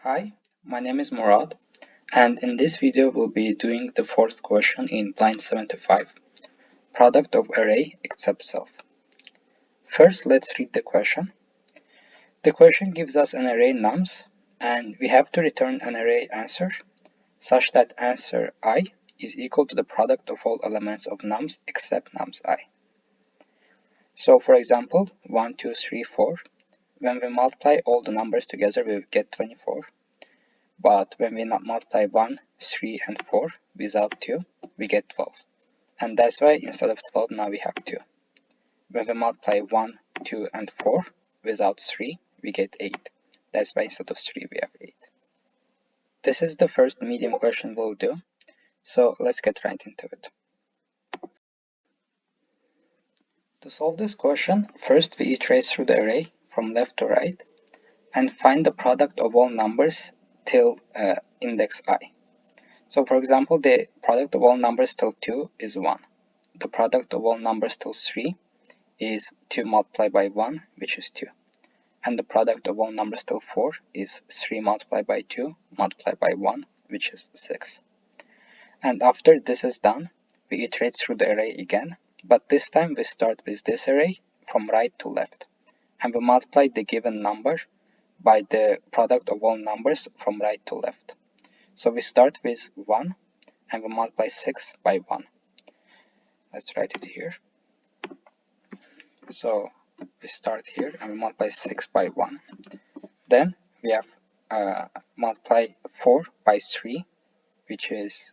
Hi, my name is Murad, and in this video we'll be doing the fourth question in Blind 75, product of array except self. First, let's read the question. The question gives us an array nums, and we have to return an array answer such that answer I is equal to the product of all elements of nums except nums I. So for example, 1, 2, 3, 4, when we multiply all the numbers together we get 24. But when we multiply 1, 3, and 4 without 2, we get 12. And that's why instead of 12, now we have 2. When we multiply 1, 2, and 4 without 3, we get 8. That's why instead of 3, we have 8. This is the first medium question we'll do. So let's get right into it. To solve this question, first we iterate through the array from left to right and find the product of all numbers till index I. So for example, the product of all numbers till 2 is 1. The product of all numbers till 3 is 2 multiplied by 1, which is 2. And the product of all numbers till 4 is 3 multiplied by 2 multiplied by 1, which is 6. And after this is done, we iterate through the array again, but this time we start with this array from right to left. And we multiply the given number by the product of all numbers from right to left. So we start with 1 and we multiply 6 by 1. Let's write it here. So we start here and we multiply 6 by 1. Then we have multiply 4 by 3, which is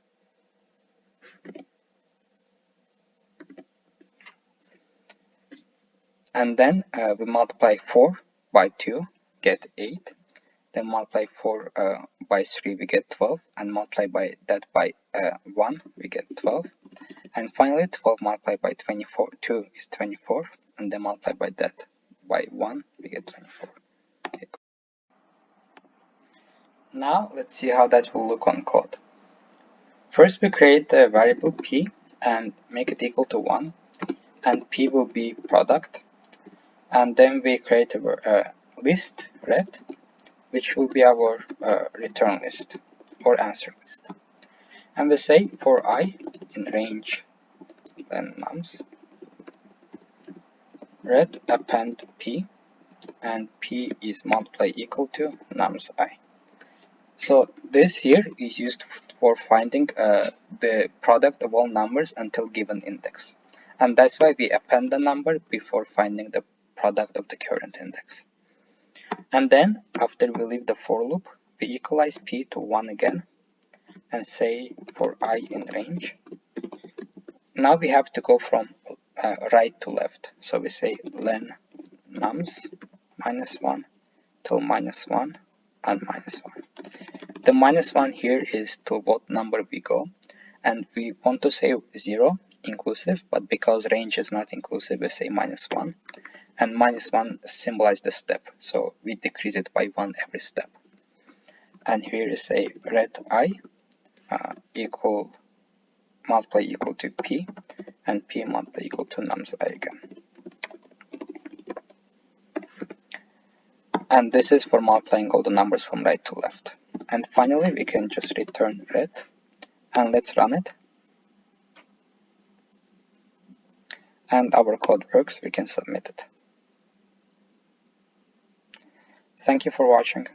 and then we multiply 4 by 2, get 8. Then multiply 4 by 3, we get 12, and multiply by that by 1, we get 12. And finally, 12 multiplied by 2 is 24, and then multiply by that by 1, we get 24. Okay. Now, let's see how that will look on code. First, we create a variable p and make it equal to 1, and p will be product. And then we create a list, red, which will be our return list or answer list. And we say for I in range then nums, red append p, and p is multiply equal to nums I. So this here is used for finding the product of all numbers until given index. And that's why we append the number before finding the product of the current index. And then after we leave the for loop, we equalize p to 1 again and say for I in range. Now we have to go from right to left. So we say len nums -1 till -1 and -1. The -1 here is to what number we go, and we want to say 0 inclusive, but because range is not inclusive, we say -1. And -1 symbolizes the step, so we decrease it by 1 every step. And here is a red I equal multiply equal to p, and p multiply equal to nums I again. And this is for multiplying all the numbers from right to left. And finally, we can just return red, and let's run it. And our code works, we can submit it. Thank you for watching.